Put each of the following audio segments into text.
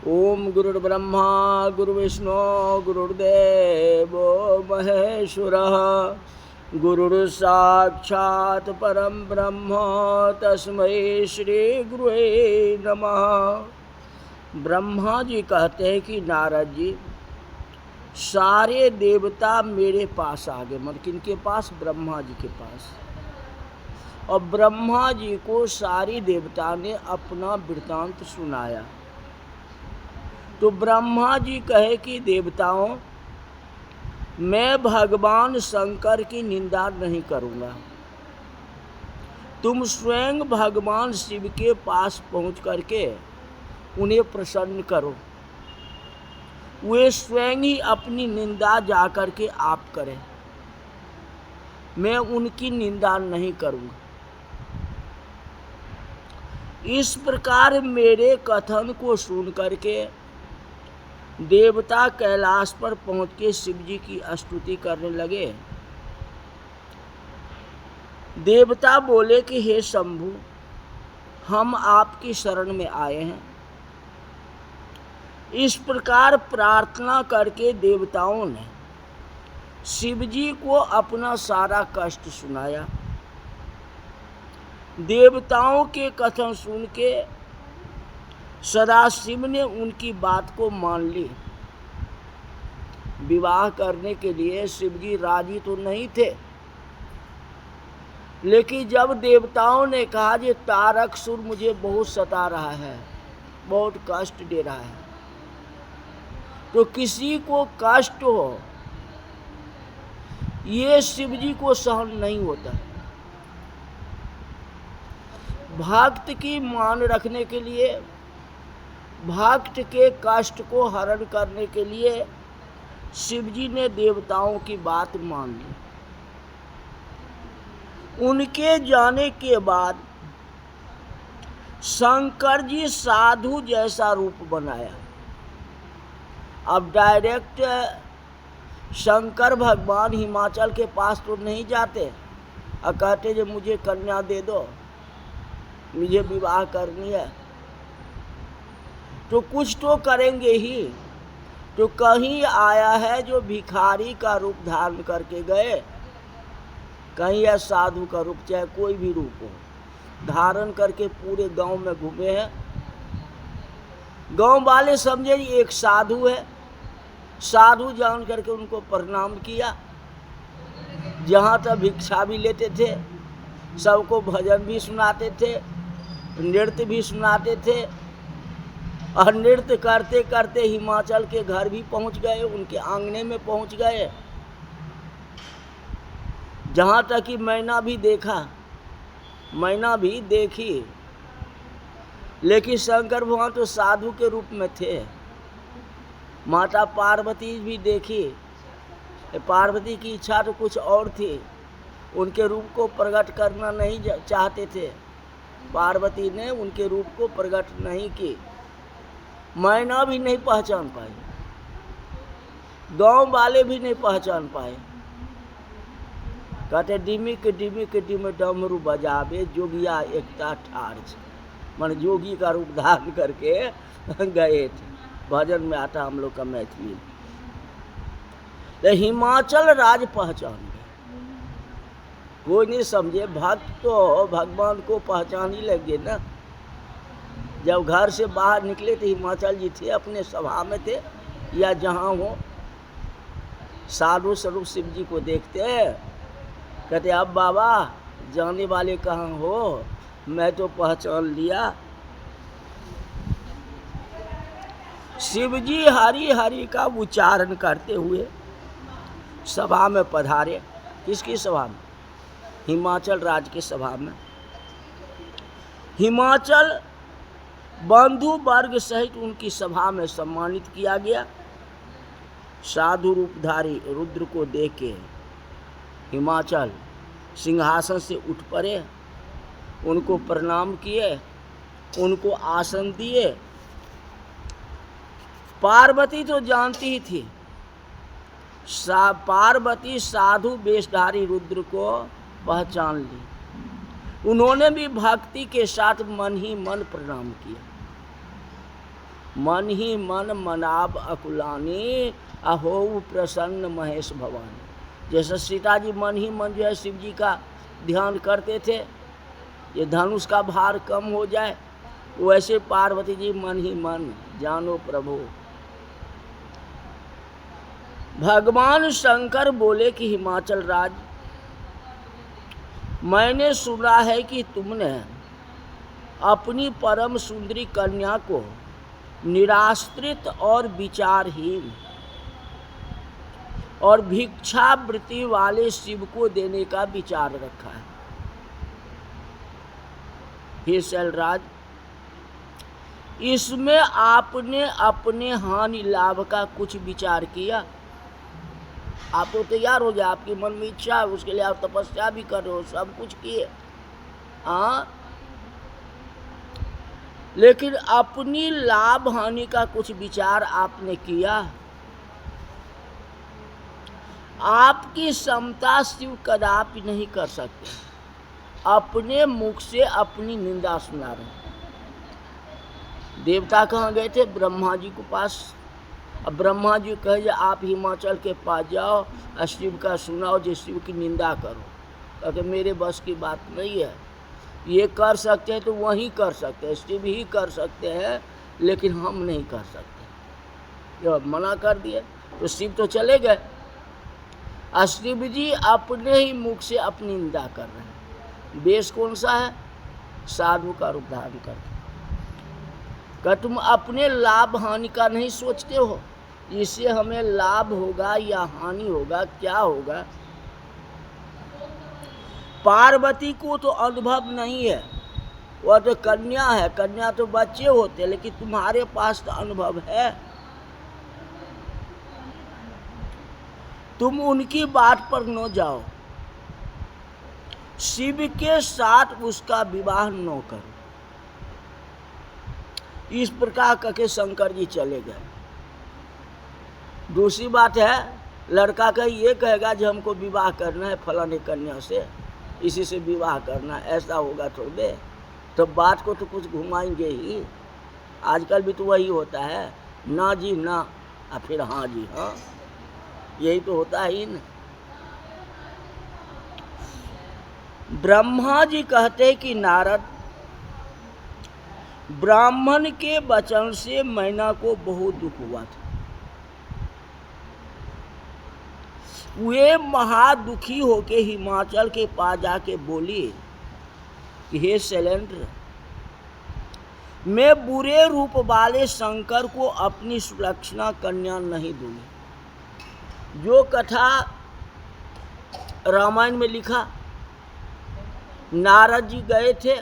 ओम गुरुर्ब्रह्मा गुरुर्विष्णु गुरुर्देवो महेश्वरः गुरुर्साक्षात् परम ब्रह्म तस्मै श्री गुरुवे नमः। ब्रह्मा जी कहते हैं कि नारद जी, सारे देवता मेरे पास आ गए। मतलब किनके पास? ब्रह्मा जी के पास। और ब्रह्मा जी को सारी देवता ने अपना वृत्तांत सुनाया। तो ब्रह्मा जी कहे कि देवताओं, मैं भगवान शंकर की निंदा नहीं करूँगा। तुम स्वयं भगवान शिव के पास पहुँच करके उन्हें प्रसन्न करो। वे स्वयं ही अपनी निंदा जा कर के आप करें, मैं उनकी निंदा नहीं करूँगा। इस प्रकार मेरे कथन को सुन करके देवता कैलाश पर पहुंच के शिव जी की स्तुति करने लगे। देवता बोले कि हे शंभु, हम आपकी शरण में आए हैं। इस प्रकार प्रार्थना करके देवताओं ने शिव जी को अपना सारा कष्ट सुनाया। देवताओं के कथन सुन के सदाशिव ने उनकी बात को मान ली। विवाह करने के लिए शिव जी राजी तो नहीं थे, लेकिन जब देवताओं ने कहा कि तारकासुर मुझे बहुत सता रहा है, बहुत कष्ट दे रहा है, तो किसी को कष्ट हो ये शिव जी को सहन नहीं होता। भक्त की मान रखने के लिए, भक्त के कष्ट को हरण करने के लिए शिव जी ने देवताओं की बात मान ली। उनके जाने के बाद शंकर जी साधु जैसा रूप बनाया। अब डायरेक्ट शंकर भगवान हिमाचल के पास तो नहीं जाते और कहते जो मुझे कन्या दे दो, मुझे विवाह करनी है, तो कुछ तो करेंगे ही। तो कहीं आया है जो भिखारी का रूप धारण करके गए, कहीं है साधु का रूप, चाहे कोई भी रूप हो, धारण करके पूरे गांव में घूमे हैं। गांव वाले समझे एक साधु है। साधु जान करके उनको प्रणाम किया। जहाँ तक भिक्षा भी लेते थे, सबको भजन भी सुनाते थे, नृत्य भी सुनाते थे। और नृत्य करते करते हिमाचल के घर भी पहुंच गए, उनके आंगने में पहुंच गए। जहाँ तक कि मैना भी देखा, मैना भी देखी। लेकिन शंकर भगवान तो साधु के रूप में थे। माता पार्वती भी देखी। पार्वती की इच्छा तो कुछ और थी, उनके रूप को प्रकट करना नहीं चाहते थे। पार्वती ने उनके रूप को प्रकट नहीं की। मैना भी नहीं पहचान पाई, गांव वाले भी नहीं पहचान पाए। कहते डिमिक डिमिक डिम डमरू बजावे जोगिया एकता ठार। मन जोगी का रूप धारण करके गए थे। भजन में आता हम लोग का मैथिली। तो हिमाचल राज पहचान गए। कोई नहीं समझे, भक्त तो भगवान को पहचान ही लगे ना। जब घर से बाहर निकले तो हिमाचल जी थे, अपने सभा में थे या जहाँ हो, साधु स्वरूप शिव जी को देखते कहते अब बाबा जाने वाले कहाँ हो, मैं तो पहचान लिया। शिव जी हरि हरि का उच्चारण करते हुए सभा में पधारे। किसकी सभा में? हिमाचल राज्य की सभा में। हिमाचल बंधु वर्ग सहित उनकी सभा में सम्मानित किया गया। साधु रूपधारी रुद्र को देख के हिमाचल सिंहासन से उठ पड़े, उनको प्रणाम किए, उनको आसन दिए। पार्वती तो जानती ही थी। पार्वती साधु वेशधारी रुद्र को पहचान ली। उन्होंने भी भक्ति के साथ मन ही मन प्रणाम किया। मन ही मन मनाब अकुलानी, अहो प्रसन्न महेश भवानी। जैसे सीता जी मन ही मन जो है शिव जी का ध्यान करते थे, ये धनुष का भार कम हो जाए, वैसे पार्वती जी मन ही मन जानो प्रभु। भगवान शंकर बोले कि हिमाचल राज, मैंने सुना है कि तुमने अपनी परम सुंदरी कन्या को निराश्रित और विचारहीन और भिक्षावृत्ति वाले शिव को देने का विचार रखा है। हे शैलराज, इसमें आपने अपने हानि लाभ का कुछ विचार किया? आप तो तैयार हो गए, आपके मन में इच्छा है, उसके लिए आप तपस्या भी कर रहे हो, सब कुछ किए, हाँ, लेकिन अपनी लाभ हानि का कुछ विचार आपने किया? आपकी क्षमता शिव कदापि नहीं कर सकते। अपने मुख से अपनी निंदा सुना रहे। देवता कहाँ गए थे? ब्रह्मा जी के पास। अब ब्रह्मा जी कहे आप हिमाचल के पास जाओ और शिव का सुनाओ, जो शिव की निंदा करो, क्योंकि मेरे बस की बात नहीं है। ये कर सकते हैं तो वही कर सकते हैं, शिव ही कर सकते हैं, लेकिन हम नहीं कर सकते। जब मना कर दिया तो शिव तो चले गए। शिव जी अपने ही मुख से अपनी निंदा कर रहे हैं। वेश कौन सा है? साधु का रूप धारण करके। क्या तुम अपने लाभ हानि का नहीं सोचते हो? इससे हमें लाभ होगा या हानि होगा, क्या होगा? पार्वती को तो अनुभव नहीं है, वह तो कन्या है, कन्या तो बच्चे होते, लेकिन तुम्हारे पास तो अनुभव है। तुम उनकी बात पर न जाओ, शिव के साथ उसका विवाह न करो। इस प्रकार करके शंकर जी चले गए। दूसरी बात है, लड़का का ये कहेगा जो हमको विवाह करना है फलाने कन्या से, इसी से विवाह करना, ऐसा होगा थोड़े, तो बात को तो कुछ घुमाएंगे ही। आजकल भी तो वही होता है, ना जी ना और फिर हाँ जी हाँ, यही तो होता ही ना। ब्रह्मा जी कहते कि नारद, ब्राह्मण के वचन से मैना को बहुत दुख हुआ था। वे महादुखी होके हिमाचल के पास जाके बोली कि हे शैलेंद्र, मैं बुरे रूप वाले शंकर को अपनी सुलक्षणा कन्या नहीं दूंगी। जो कथा रामायण में लिखा, नारद जी गए थे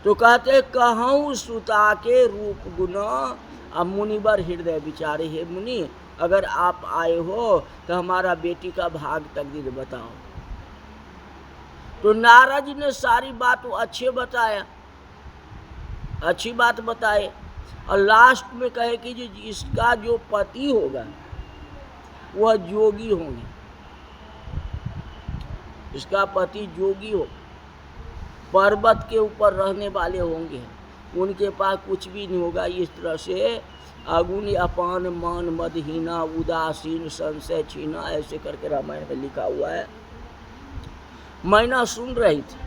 तो कहते कहूँ सुता के रूप गुना, अब मुनिवर हृदय विचारे। हे मुनि, अगर आप आए हो तो हमारा बेटी का भाग तकदीर बताओ। तो नारद जी ने सारी बात अच्छे बताया, अच्छी बात बताए, और लास्ट में कहे कि जो इसका जो पति होगा वह जोगी होंगे, इसका पति जोगी हो, पर्वत के ऊपर रहने वाले होंगे, उनके पास कुछ भी नहीं होगा। इस तरह से अगुण अपान मान मदहीना उदासीन संशय छीना, ऐसे करके रामायण में लिखा हुआ है। मैना सुन रही थी।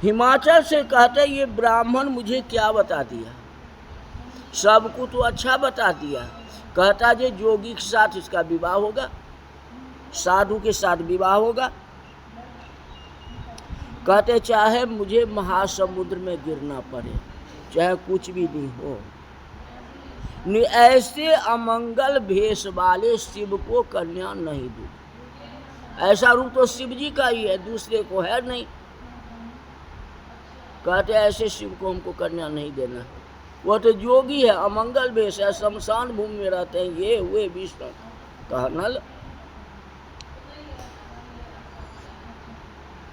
हिमाचल से कहते ये ब्राह्मण मुझे क्या बता दिया, सबको तो अच्छा बता दिया। कहता जे जोगी के साथ इसका विवाह होगा, साधु के साथ विवाह होगा। कहते चाहे मुझे महासमुद्र में गिरना पड़े, चाहे कुछ भी नहीं हो, ऐसे अमंगल भेष वाले शिव को कन्या नहीं दूँ। ऐसा रूप तो शिव जी का ही है, दूसरे को है नहीं। कहते ऐसे शिव को हमको कन्या नहीं देना, वह तो जोगी है, अमंगल भेष है, शमशान भूमि में रहते हैं, ये हुए विष्णु कहनल।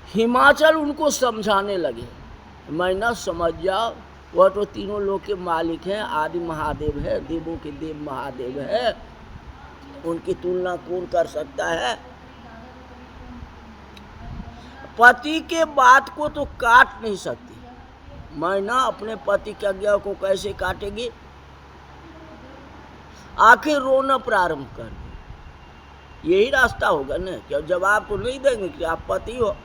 हिमाचल उनको समझाने लगे, मैना समझ जाओ, वह तो तीनों लोग के मालिक हैं, आदि महादेव है, देवों के देव महादेव है, उनकी तुलना कौन कर सकता है। पति के बात को तो काट नहीं सकती, मैना अपने पति की आज्ञा को कैसे काटेगी? आखिर रोना प्रारंभ कर दे, यही रास्ता होगा ना। क्या जवाब तो नहीं देंगे कि आप पति हो?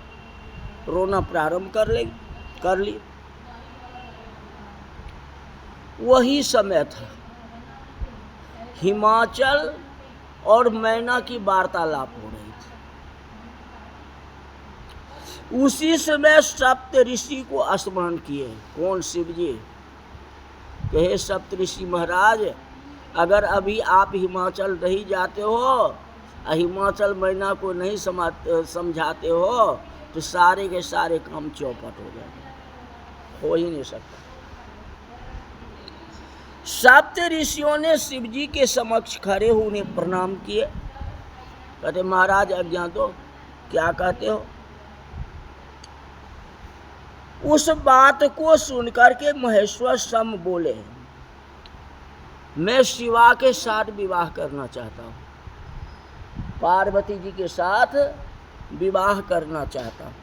रोना प्रारंभ कर ली। वही समय था, हिमाचल और मैना की वार्तालाप हो रही थी। उसी समय सप्त ऋषि को स्मरण किए। कौन? शिव जी। कहे सप्त ऋषि महाराज, अगर अभी आप हिमाचल नहीं जाते हो, हिमाचल मैना को नहीं समझाते हो, तो सारे के सारे काम चौपट हो जाएंगे, हो ही नहीं सकता। सप्त ऋषियों ने शिव जी के समक्ष खड़े हो उन्हें प्रणाम किए। कहते महाराज आज्ञा दो। क्या कहते हो? उस बात को सुनकर के महेश्वर सम बोले, मैं शिवा के साथ विवाह करना चाहता हूँ, पार्वती जी के साथ विवाह करना चाहता हूँ,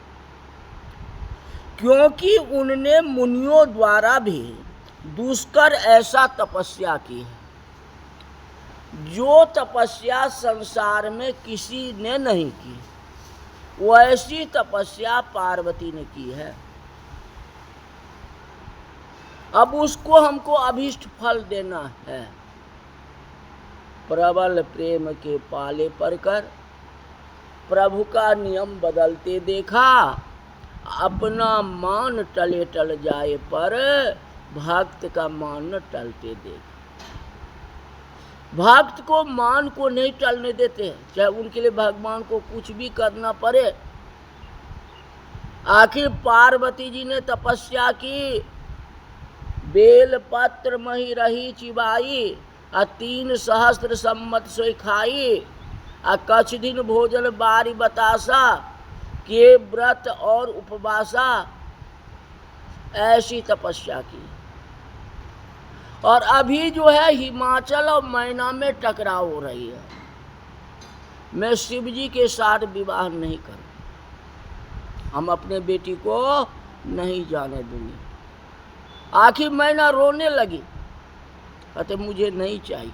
क्योंकि उनने मुनियों द्वारा भी दुष्कर ऐसा तपस्या की है, जो तपस्या संसार में किसी ने नहीं की, वैसी तपस्या पार्वती ने की है। अब उसको हमको अभीष्ट फल देना है। प्रबल प्रेम के पाले पड़कर प्रभु का नियम बदलते देखा, अपना मान टले टल जाए पर भक्त का मान न टलते देखा। भक्त को मान को नहीं टलने देते, चाहे उनके लिए भगवान को कुछ भी करना पड़े। आखिर पार्वती जी ने तपस्या की, बेल पत्र मही रही चिबाई, 3 सहस्त्र सम्मत सोई खाई, कछ दिन भोजन बारी बतासा, के व्रत और उपवासा, ऐसी तपस्या की। और अभी जो है हिमाचल और मैना में टकराव हो रही है। मैं शिव जी के साथ विवाह नहीं करूं, हम अपने बेटी को नहीं जाने दूंगी। आखिर मैना रोने लगी, कहते मुझे नहीं चाहिए,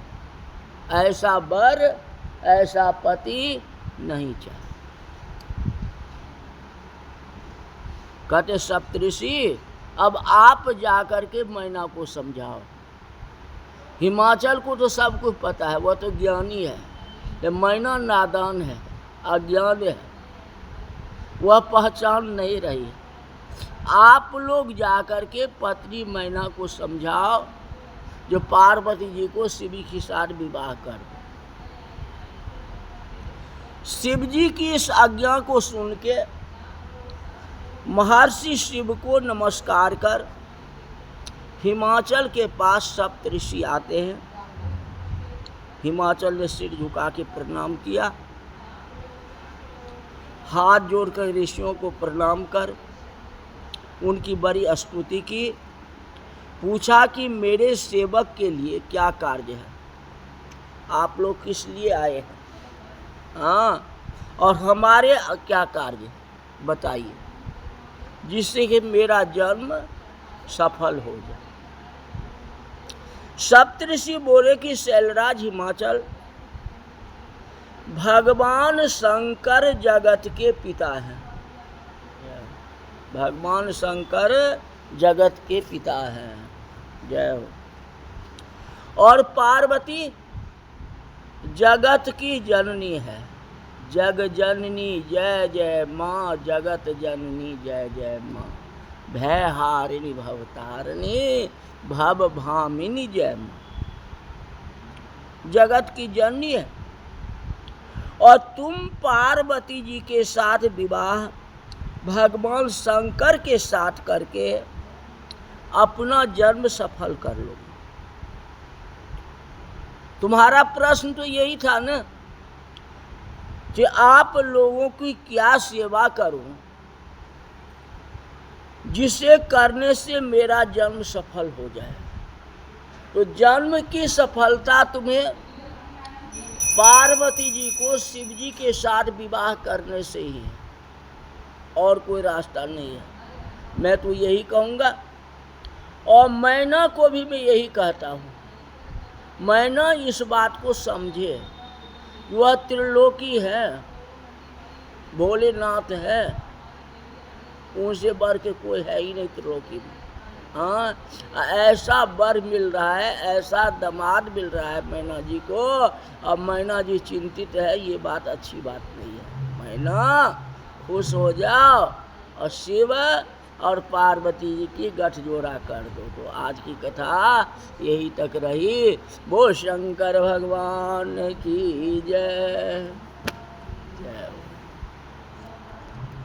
ऐसा वर ऐसा पति नहीं चाहिए। कहते सप्तऋषि, अब आप जाकर के मैना को समझाओ। हिमाचल को तो सब कुछ पता है, वह तो ज्ञानी है, ये मैना नादान है, अज्ञान है, वह पहचान नहीं रही। आप लोग जाकर के पत्नी मैना को समझाओ, जो पार्वती जी को शिव के साथ विवाह कर दे। शिव जी की इस आज्ञा को सुन के महर्षि शिव को नमस्कार कर हिमाचल के पास सप्तऋषि आते हैं। हिमाचल ने सिर झुका के प्रणाम किया, हाथ जोड़कर ऋषियों को प्रणाम कर उनकी बड़ी स्तुति की। पूछा कि मेरे सेवक के लिए क्या कार्य है, आप लोग किस लिए आए हैं? हाँ, और हमारे क्या कार्य बताइए, जिससे कि मेरा जन्म सफल हो जाए। सप्तऋषि बोले कि शैलराज हिमाचल, भगवान शंकर जगत के पिता हैं, भगवान शंकर जगत के पिता हैं, जय हो। और पार्वती जगत की जननी है, जग जननी जय जय माँ, जगत जननी जय जय माँ, भय हारिणी भवतारिणी भव भामिनी जय माँ। जगत की जननी है, और तुम पार्वती जी के साथ विवाह भगवान शंकर के साथ करके अपना जन्म सफल कर लो। तुम्हारा प्रश्न तो यही था ना कि आप लोगों की क्या सेवा करूं जिसे करने से मेरा जन्म सफल हो जाए। तो जन्म की सफलता तुम्हें पार्वती जी को शिव जी के साथ विवाह करने से ही है, और कोई रास्ता नहीं है। मैं तो यही कहूँगा और मैना को भी मैं यही कहता हूँ, मैना इस बात को समझे, वह त्रिलोकी है, भोलेनाथ है, उनसे बढ़ के कोई है ही नहीं त्रिलोकी में। हाँ, ऐसा वर मिल रहा है, ऐसा दामाद मिल रहा है मैना जी को। अब मैना जी चिंतित है, ये बात अच्छी बात नहीं है। मैना खुश हो जाओ और शिव और पार्वती जी की गठजोड़ा कर दो। तो आज की कथा यही तक रही। वो शंकर भगवान की जय जय।